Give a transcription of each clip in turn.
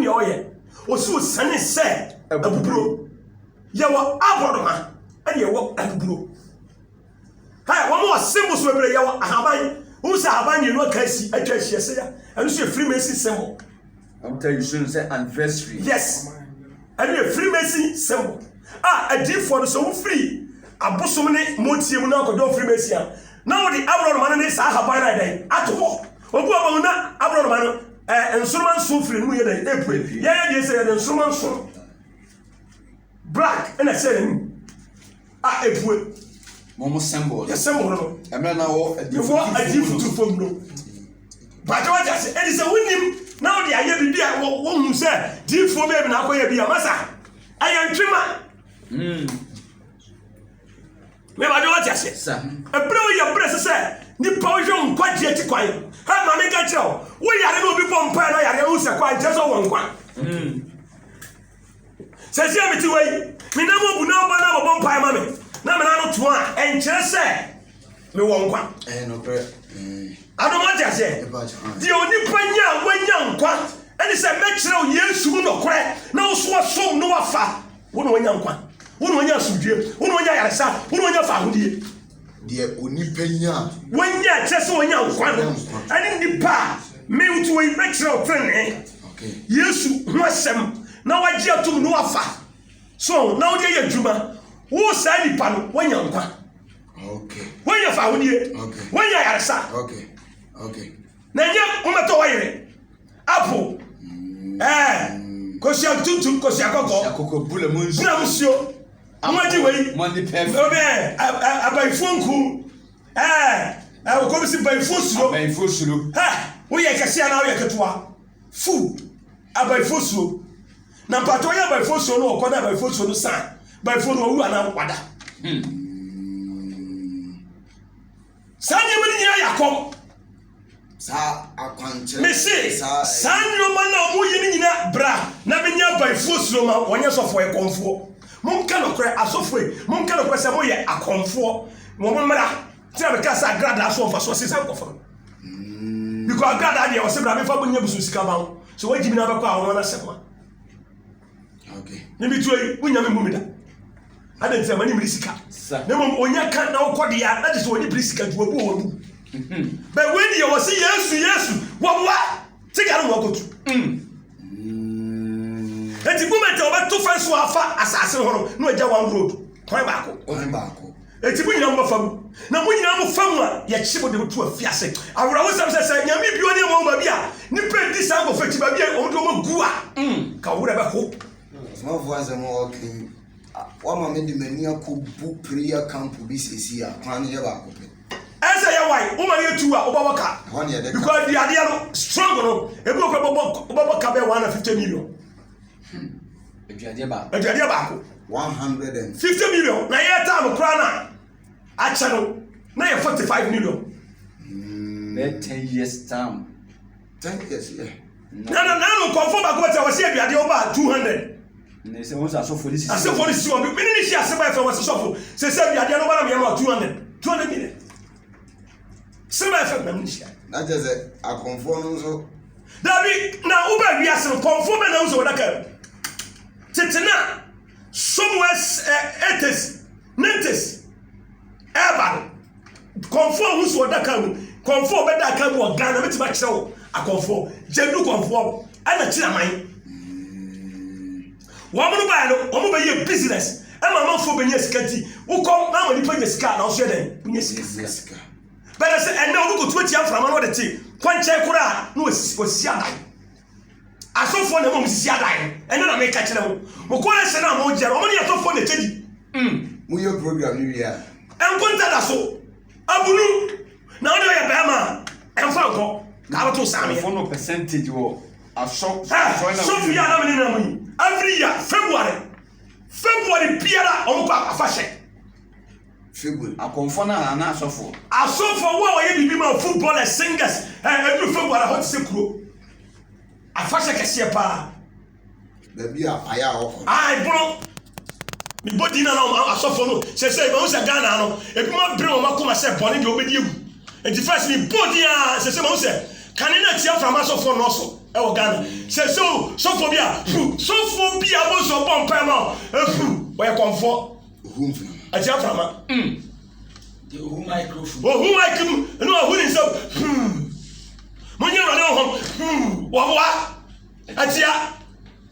ni oye osi osane se abuburo ye wo abrodoma e ye wo abuburo ha wo mo symbol so bebre ye wo ahaban who say ahaban ye no kasi atwa hie se ya eno so Freemason symbol. I'm telling you soon say anniversary. Yes. And a Freemason symbol. A deep for the so free. A bosom ne motie mu na ko do Freemason. Now the abroad man is a habana day. At all. Obu abona abroad man instrument so free mu ye day April. Yeah, they say the instrument so black and I say April. Momo symbol. The symbol no. Emra na wo a deep to from no. But what I say it is a winning. Now the aye bibia wo hu say deep for baby na akoya bia masa ayantwema me ba do what you say sir e bro ye press say ni pa wo nkwaje ati kwan ha ma me ka kire wo yare no bi pompa na yare wo se kwan je so won kwan se se amiti wei me na mo bu na ba na bo pompa ma me na me na no to a enkire say me won kwan no pre What I say? The only panya when young quant, and it's a metro years soon or crack. No so no affair. One when young quant. One when you're suji. One when you're sa. One when you're found here. The only penya. When you're just when young quant. And in the pa, me to a metro friend. Okay. Yes, was some. Now I jeer to no affair. So now they're Juma. Who said the pan when young quant? Okay. When you're found here. Okay. When you're sa. Okay. Okay. Nanya umato wire. Apple. Kosia tutu kosia koko. Akoko bule munsu. Bula musio. Amadi wei. Money perfect. Obe abaifonku. Ko bi baifosulo. Baifosulo. Wo ye kasia na wo ye ketua. Fu. Abaifosulo. Na pato ya baifosulo no ko na baifosulo no san. Baifo no wu ana wada. Sanye mani ya yakom. Sa akwanche Messi sanyo mana mo yini nyina bra na menya baifosulo ma wonye sofo e konfo mon ka no kre asofo e mon ka no kre se mo ye akonfo mo mra ti na ka sa grada so fa so sisa nkofo because grada dey o se bra me fa bonya busu sika ba so wajibi na bakọ awon na sema okay ni bi tuyi wonya me mumida ade nti ma ni mi sika na mo onya kan na okode ya na just woni sika du obu obu. But when you was yes, what? Take out of what? And the moment over 2 friends who are far assassin, no, one road. Point back. It's a number from now. When you have a family, yet she would do to a fiasse. I will always say, Yami, you are Mobia. Nipper this out of Fetibabia or Gua. Can whatever hope. Small voice and walking. One made the mania could book prayer camp to be here. Plan here. Asa ya why woman you two are obawaka because the idea strong no e go obawaka be 150 million Eduade ba 150 million na ye time kra na acha no na ye 45 million 10 years time 10 years yeah no confirm ba go tell we say eduade over 200 ne se won so for this as for this one me ni shi aseba e fe we so say eduade no ba na me 200 million Sima effect na munishia. That is a conform so. Dabi na uba wi asem conform na unso wadaka. Tetina somewhere 80s 90s eba conform unso wadaka conform be da kan wo Ghana metima kire a conform jedu conform ana kire man. Wo mo ba no wo mo be ye business e ma man fo be nye skati wo kom na mo ni pa nye ska na wo so den nye ska. But I said, and now we go to it from another tea. Quite check no was Siadai. I saw for the moment Siadai, and then I make catch them. Mokola said, I'm on Jeremy. I thought for the teddy. We your program, New Year. And one that I saw. Abulu. Now they are Bama and Falco. Now to Sammy. For no percentage or a shop. Sophia, every year, February, Pierre, on fashion. A confona na asofo wo ye bibi ma footballers singers every February hot sekuro afasha kese pa baby aya okọ bro mi body na asofo no se ba o se Ghana no e bi ma bre o ma ko ma se boni de obedi ewu enti first mi body se ma o se kan na tia from asofo no so ɛwɔ Ghana sɛ so sɔfo bi a sɔfo bi a bɔ so bɔ mpɛ ma wɔyɛ kɔnfɔ ati aframa ohu microphone ohu microphone ɛnu ohu ni nsɛm mo nye wura ne wɔn wɔboa atia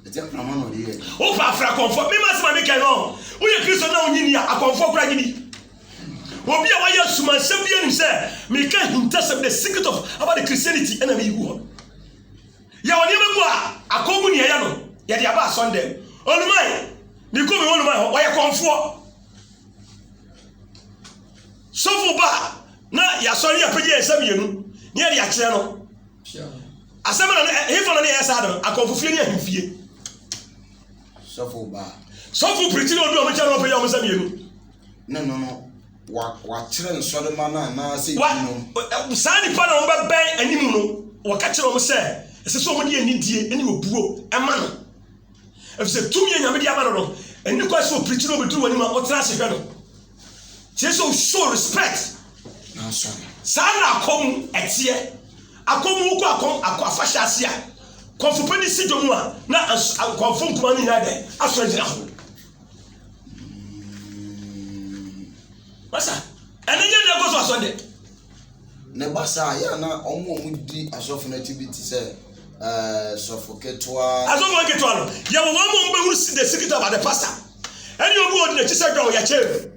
aframa na ɔde yɛ o fa afra kɔnfɔ mi ma sima mi kɛ no o yɛ kristo na o nyi ni a akɔnfɔ kura nyi ni obi a wɔyɛ sumansɛm bi anim sɛ mi ka hintasɛm the secret of about the Christianity ɛna mi yi gu hɔ yɛ wɔ nneɛma gu a akɔnmu ni ɛyɛ no yɛde aba asɔndɛm oluman mi ko mi wɔ oluman hɔ wɔyɛ kɔnfɔ sɔfo ba na yasɔre apagye nsɛm yɛnu ne yɛde akyerɛ no asɛm na hefo na ne yɛ saa no akɔnfofie ne ahemfie sɔfo ba sɔfo pirikyi na obi a ɔmokyɛ no ɔpagye ɔmo nsɛm yɛnu no wakyerɛ nsɔrema na sɛ saa nipa na wɔbɛbɛn anim no wɔka kyerɛ wɔn sɛ ɛsɛ sɛ wɔde anidie ne obuo ɛma no ɛfisɛ tumi yɛ nyame de ama no no ɛni kɔ sɛ ɔpirikyi na ɔbɛduru wɔn anim a ɔtena ase hwɛ no kyerɛ sɛ ɔshow respect saa na akɔm ɛteɛ akɔm wokɔ akɔ afahyɛ ase a kɔnfo pani si dɔm a na kɔnfo nkuma no nyinaa dɛ asɔre gyina ho masa ɛne nyɛ deɛ kɔ so asɔde ne ba saa yɛ na ɔmo di asɔfo no activity sɛ sɔfo ketewa asɔfo ketewa no yɛwɔ wɔn mo mbɛhuru the secret about the pastor ɛne obi wɔ di n'akyi sɛ dwa ɔyɛ kyɛɛ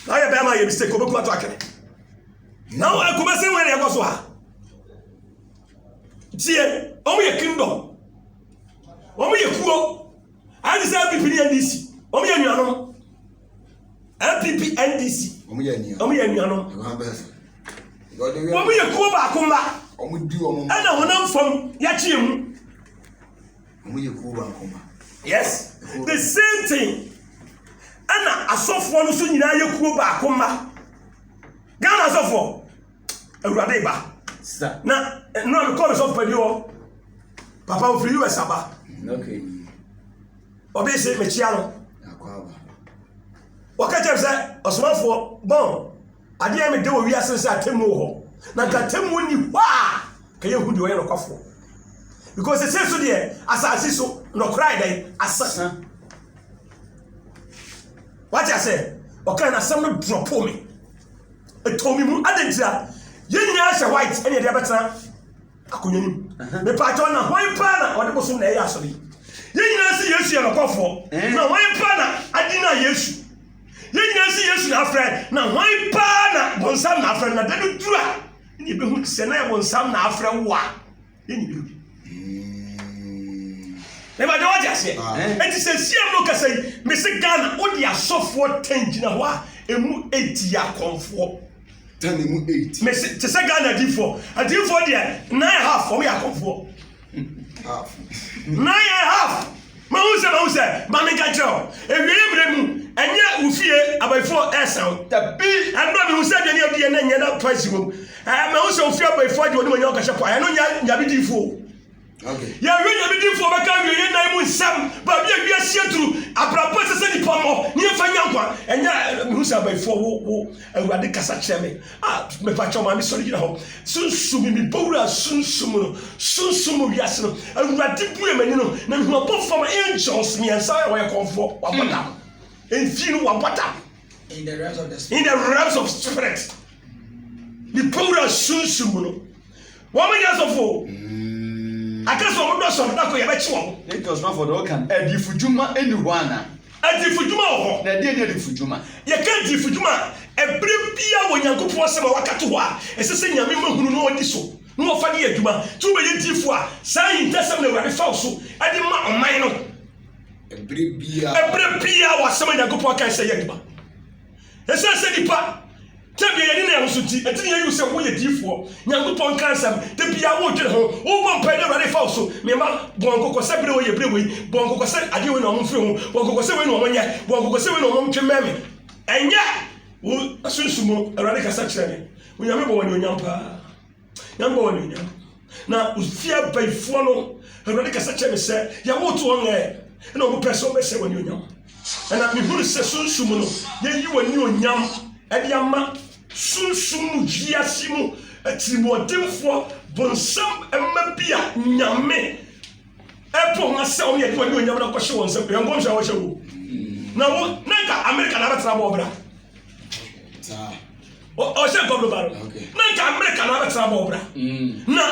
na yɛ bɛrɛ ma yɛ mistake obɛkuma to akɛrɛ na kumase wɛrɛ yɛ kɔ so ha tie ɔmo yɛ kingdom ɔmo yɛ kuo ayɛ sɛ NPP ne NDC ɔmo yɛ nuanom NPP NDC ɔmo yɛ nuanom ɔmo yɛ kuo baako mba ɛna honam fam yɛkyeɛ mu ɔmo yɛ kuo baako mba yes the same thing ɛna asɔfoɔ no so nyinaa yɛ kuo baako mba Ghana asɔfoɔ awurade ba na no am call so padi ho papa ofiri US aba okay obi se mechia no wakache se osmanfo bon ade am de wo wi asense atemu ho na katemu ni wa kaye hu de wo ye no kwafo because it says so there asasi so no cry then asa what I say okay na some no drop me etomi mu adentira yenya sha white ene de betena akonyanim me pa to na hwan pa na ode bosom na eya asori yenya si Yesu ya nokofo na hwan pa na adina Yesu yenya si Yesu na afre na hwan pa na bonsam na afre na dadu dura ni be hu se na bonsam na afre wa yenya bi me ba de wa jase enti se siam no kasai me se Ghana odi asofo tangina ho a emu edi akonfo tani mu 8 me se se Ghana difo adifo de 9.5 for me akonfo half 9.5 ma hu se ma me ka jeo ewie bremu enye ufie abaifo esan tabi ando me hu se de ne odi na nya na twice go ma hu se ufie abaifo de oni mo nya o ka shepo ya no nya bi difo okay ya we nya bi difo ba ka wie na mu nsam ba bi awie sietru abrapo se ni pomo ni fa nya nkwa enya me hu se abaifo wo awurade kasa kyerɛ me me pa choma me sori gina ho sunsum mi bowura sunsum no sunsum wiase no awurade bu emani no na me hu abofo angels me ansa we konfo wabota enfi no wabota in the realms of the spirit the bowura sunsum no wo me yasofo akaso mo do so da ko ye be chi wo it was not for the can edifujuma anyone adifujuma ho na de edifujuma ye ka adifujuma ebre bia wo nyankopon se ma wakato ho a ese se nyame mahunu no odi so no ofa de adwuma tu be ye difo a sai intesem na wari fa so ade ma oman no ebre bia wa se ma nyankopon kan se ye adwuma ese se dipa tabi ye ni na nsuti etini ye use wo ye difo nyankopon kan sam de bia wo dwere ho wo bom pa de wari fa so me ma bon kokose bre wo ye bre wo yi bon kokose ade wo na omo firi ho bon kokose we na omo nya bon kokose we na omo twememe enye wo asunsumo awurade kasa kyerɛ me wo nyame bɔ wani onyampa nyame bɔ wani onyam na ufia baifo no awurade kasa kyerɛ me sɛ ya wo to on na wo pɛ so be sɛ wani onyam na me hunu sɛ sunsumo no ye yi wani onyam ɛde ama sunsum wiase mu atirimuɔdenfoɔ bonsam ɛma bi a nyame ɛpo nga sɛ wɔn yɛ de wɔn nyame na kɔhyɛ wɔn nsam yɛn nkɔmhyɛ a wɔhyɛ wo na wo na nka America na abɛtena bɔ ɔbra ɔhyɛ nkɔm no ba no na nka America na abɛtena bɔ ɔbra na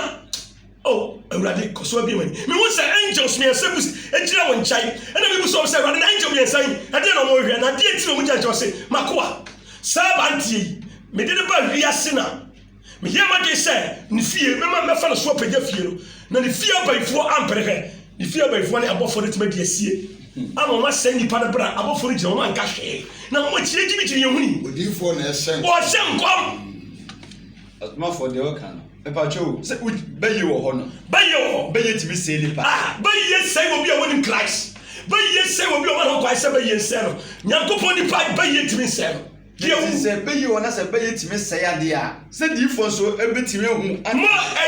awurade kɔsɔɔ bi mani mehu sɛ angels miɛnsa bus agyina wɔ nkyɛn ɛna mebu sɛ sɛ awurade na angel miɛnsa yi ɛdeɛ na ɔmɔhwɛ na adeɛ tiri ɔmu gyagyaw sɛ makoa saa banteɛ yi mede ne ba wiase na meyɛ made sɛ ne fie mɛma mɛfa no so apagya fie no na ne fie abayifoɔ ampere hwɛ ne fie abayifoɔ ne abɔfoɔ no tumi adi asie ama ɔma sɛ nnipa no berɛ a abɔfoɔ no gyina ɔma nka hwee na ɔma kyerɛ gyimigyiri yɛhuni odiyifoɔ na ɛhyɛ ɔhyɛ nkɔm ɔtomafoɔ deɛ ɔka no ɛpatwo sɛ bɛyɛ wɔ hɔ no bɛyɛ tumi sɛ nipa bɛyɛ sɛ wɔ bi a wɔnim Christ bɛyɛ sɛ wɔ bi a wɔn akɔ sɛ bɛyɛ nsɛ no nyankopɔn nipa bɛyɛ tumi nsɛ no sɛ bɛyɛ wɔ na sɛ bɛyɛ tumi sɛ adeɛ a sɛ diifoɔ nso ɛbɛtumi ahu mo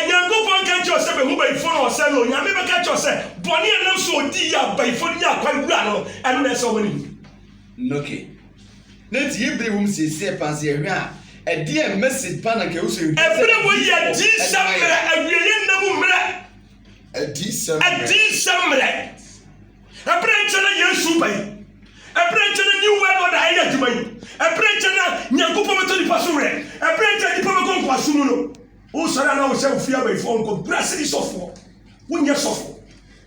nyankopɔn ka kyerɛ sɛ bɛhu bayifoɔ no ɔsɛ no nyame bɛka kyerɛ sɛ bɔne a nam so ɔdi yɛ a bayifoɔ no nyɛ akwan wura no ɛno na ɛsɛ ɔmane noke na nti yɛbere wom siesie panse ɛhwɛ a ɛdeɛ message pa na kɛwo sɛ ɛberɛ wɔ yɛ adi sɛ mmerɛ awieyɛ nna mu mmerɛ adi sɛ mmerɛ ɛberɛ nkyɛ na Yesu bayi ɛberɛ nkyɛ na new world order ayɛ adwuma yi ɛberɛ nkyɛ na nyankopɔn bɛtɔ nipa so werɛ ɛberɛ nkyɛ nipa bɛkɔ nkwaso mu no wosɔre a na wohyɛ wo fie abayifoɔ nkɔ bra sɛ di sɔfoɔ wonyɛ sɔfoɔ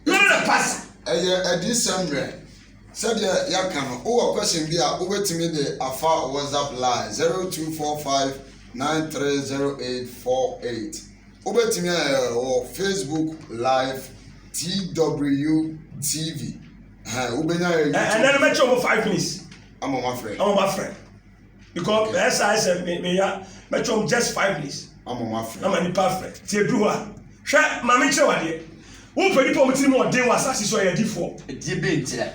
yɛne ne pasa ɛyɛ adi sɛ mmerɛ sɛdeɛ yɛaka no wowɔ question bi a wobɛtumi de afa WhatsApp line 0245 930848 wobɛtumi wɔ Facebook live TWTV wobɛnya ɛnɛ no mɛkyɛ ɔmɔ 5 minutes ama mafrɛ because ɛsa sɛ meya mɛkyɛ ɔmɔ just 5 minutes ama mafrɛ ama nipa frɛ tie duru hɔ a hwɛ ma menkyerɛ wadeɛ wopɛ nipa ɔmɔ tiri mu ɔden wɔ asase so ɔyɛ adifoɔ ɛdeɛ bɛntia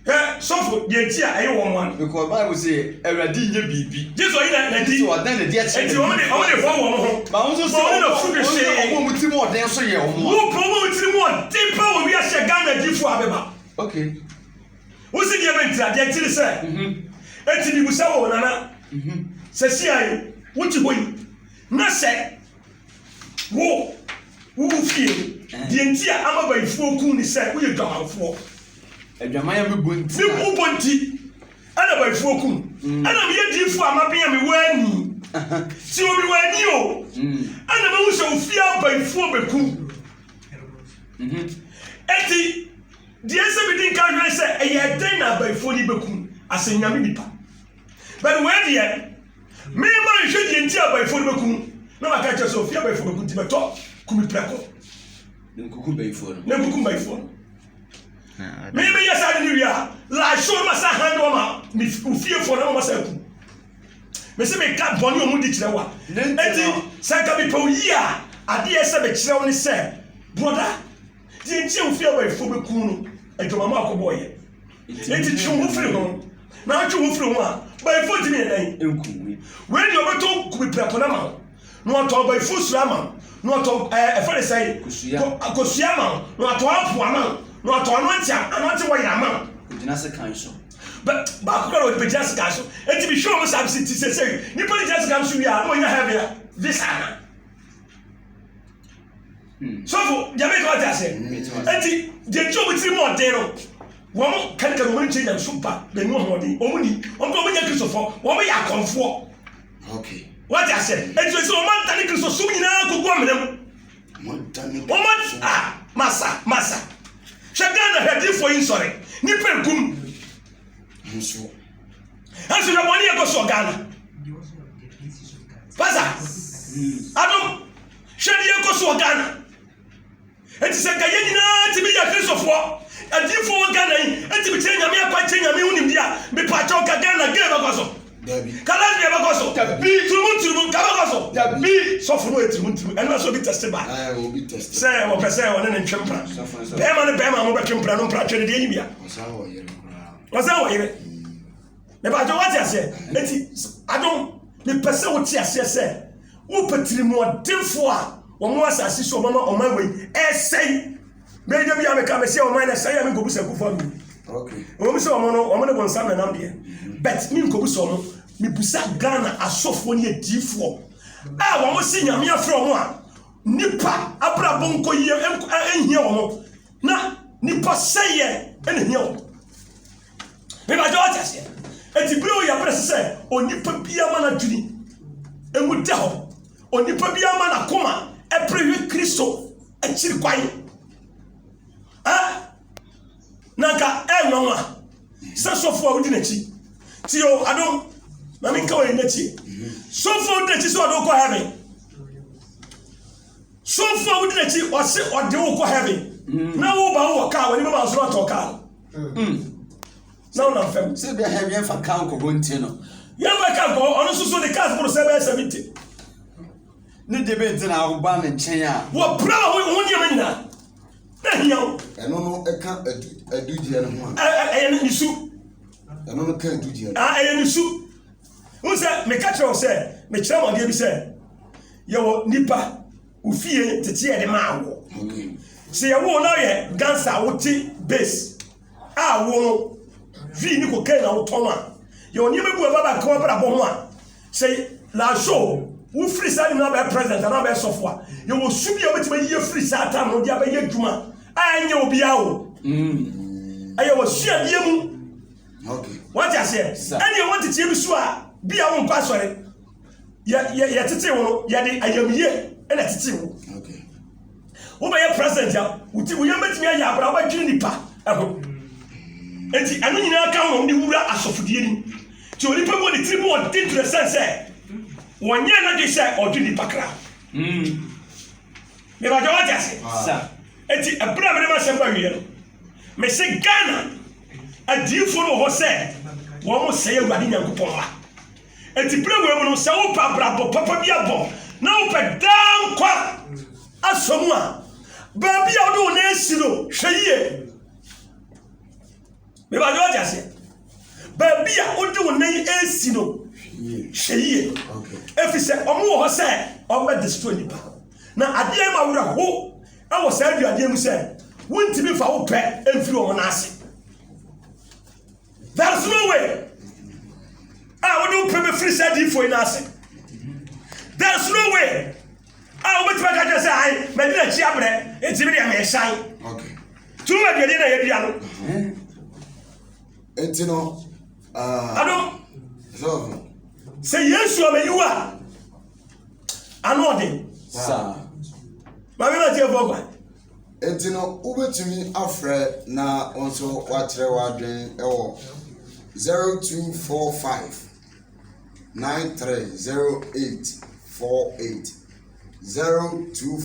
sɔfo deɛ nti a ɛyɛ wɔn one because Bible say awurade nyɛ biribi jesu ɔyi na di ɔdan na di akyerɛ nti wɔn de fɔ wɔn ho ma wɔn nso sɛ ɔmo mu ti mu ɔdan so yɛ ɔmo wo pɔ wɔn tiri mu ɔden pa wɔ wiase Ghana adifoɔ abɛba okay wosi deɛ bɛ ntira deɛ ntiri sɛ eti bi busa wɔ nana sɛsi ayi wotu hɔ yi na sɛ wo fie deɛ nti a ama bayifoɔ kum ni sɛ woyɛ dwamanfoɔ adwaman ya mebɔ nti mi bu bɔ nti ɛna bayifoɔ kum ɛna mi yɛ diifoɔ a ma bɛn mi wɔ ani si omi wɔ ani o ɛna mi wusa ofie abayifoɔ bɛ kum eti deɛ sɛ bi di nka hwɛ sɛ ɛyɛ den na abayifoɔ ni bɛ kum asɛ nyame nipa bɛn wɔ deɛ mi ma nhwɛ deɛ nti abayifoɔ ni bɛ kum na ma ka kyerɛ sɛ ofie abayifoɔ bɛ kum ti bɛ tɔ kumi pɛrɛko na nkuku bayifoɔ no na nkuku bayifoɔ no me yɛ saa de ne wie a la show ma sa hand ma me fiefoɔ na ma sa ku me se me ka bɔne ɔmu di kyerɛ wa enti sɛ ka bi pɛ yi a adeɛ sɛ be kyerɛ wo ne sɛ broda di nti wo fie bayifoɔ bɛku no adwuma ma akɔbɔ yɛ enti twe wo firi ho na twe wo firi ho a bayifoɔ di ne dan enkuwe we di obeto ku bi prɛko na ma no ɔtɔ bayifoɔ sura ma no ɔtɔ ɛfɛ de sɛ akosua ma no ɔtɔ apo ama no ɔtɔ anɔnte wɔ yama gyina se kan so baako kora wɔde bɛgyina se kan so enti bi hwɛ ɔmo saa ti sɛ nipa de gyina se kan so wie a na ɔnya ha bia visa na sɔfo gyame ka ɔte aseɛ enti deɛ nti ɔmo tiri mu ɔden no wɔn kanikani wɔn nkyɛn nyam so ba bɛnu ɔmɔden ɔmo ni ɔmo nyɛ kristofo wɔn yɛ akɔnfoɔ wɔte aseɛ enti sɛ ɔmo antane kristo som nyinaa kogu ɔmenam ɔmo masa hwɛ Ghana hadifoɔ yi nsɔre nipa nkum nso hwɛ bɔne yɛkɔ so Ghana pasa adom hwɛ de yɛkɔ so Ghana enti sɛ nka yɛ nyinaa timi yɛ kristofoɔ adifoɔ wɔ Ghana yi enti bi kyerɛ nyame akwa kyerɛ nyame wonim di a mepakyɛw ka Ghana gɛ bɛkɔ so kalas bia bɛkɔ so turumu ka bɛkɔ so sɔfo no yɛ turumu ɛno so obi tɛste ba sɛ wɔpɛ sɛ wɔne ne ntwe mpra bɛrima ne bɛrima mo bɛtwe mpra no mpra twɛ ne deɛ nyibia ɔsan wɔ yere mepakyɛw wate aseɛ enti adom mepɛ sɛ wote aseɛ sɛ wopɛ tirimu ɔdenfoɔ a wɔn asase so ɔmama ɔman wei ɛsɛn bɛyɛ bi a meka mɛsɛ ɔman na sɛn a menkɔbu sɛ kufa mi wɔn sɛ ɔmo ne wɔn nsam na nam deɛ but me nkɔbu sɛ ɔmo mebusa Ghana asɔfoɔ ne adiifoɔ a wɔn si nyame afrɛ wɔn a nipa abrabɔ nkɔ yie ehia wɔn na nipa sɛyɛ ɛna hia wɔn mebagye wɔte aseɛ eti bere oyɛ abere sɛ onipa bia ma na dwini emu da hɔ onipa bia ma na koma ɛpere kristo akyiri kwan nanka ɛnwan a sɛ sɔfo a wodi n'akyi ti o adom na me nka wɔ n'akyi sɔfo wodi n'akyi sɛ ɔde kɔ heaven sɔfo a wodi n'akyi ɔse ɔde wo kɔ heaven na wo ba wo kaa wɔ ni baba so atɔ kaa na wo na fam sɛ bia heaven fa kan ko bonti no yɛn bɛ ka nkɔ ɔno nso so de kaa sɛ bɛyɛ 70 ne de bɛ ntina wo ba me nkyɛn a wɔ pra ho nneɛma nyinaa na hia wo ɛno no ɛka adugyeɛ no ho a ɛyɛ ne su ɛno no ka adugyeɛ no ɛyɛ ne su wo sɛ meka kyerɛ wo sɛ mekyerɛ mo adeɛ bi sɛ yɛwɔ nipa ofie tete yɛde maa wo sɛ yɛwo na yɛ gangster wote base a wo no vi ni cocaine na wotɔn a yɛwɔ nneɛma bi wɔ baba ka wabra bɔ ho a sɛ la show wo free sa ni na bɛ president na bɛ sɔfo a yɛwɔ su bi a wobɛtumi yɛ free sa ta no de abɛyɛ adwuma a ɛnyɛ obi a wo ɛyɛ wɔ suadeɛ mu wate aseɛ ɛne wɔn tete bi so a bi a wo mpa sɔre yɛ tete wo no yɛde ayamye ɛna tete wo wobɛyɛ president a woyɛ bɛtumi ayɛ abra wobɛdwene nipa ɛho enti ɛno nyinaa ka ho ne wura asɔfodie nim nti onipa bi wɔ ne tiri mu ɔde to the sense sɛ wɔnyɛ no de sɛ ɔdwe nipa kra mebagye wate ase enti ɛberɛ a mede masɛm ba wie no mese Ghana adiifo no wɔ hɔ sɛ wɔn mo sɛe Awurade Nyankopɔn ma enti berɛ wɔ mu no sɛ wopɛ abrabɔ papa bi abɔ na wopɛ daa nkwa asɔ mu a baabi a wode wo na asi no hwɛ yie mebagye wate aseɛ baabi a wode wo na asi no hwɛ yie ɛfiri sɛ ɔmo wɔ hɔ sɛ ɔbɛ destroy nipa na adeɛ ma werɛ ho ɛwɔ saa aduadeɛ mu sɛ wontimi fa wo pɛ ɛmfiri ɔmo no ase there's no way a wode wo pɛ bɛfiri saa adiifo yi no ase there's no way a wobɛtumi aka kyerɛ sɛ ae mɛde n'akyi abrɛ ɛntimi deɛ meɛhyɛn tuma aduadeɛ na yɛdua no enti no adom sɔfo sɛ Yesu amayiwo a ano ɔden ma me ma tie fo kwa enti no wobɛtumi afrɛ na nso wakyerɛ w'adwen ɛwɔ 0245 930848 02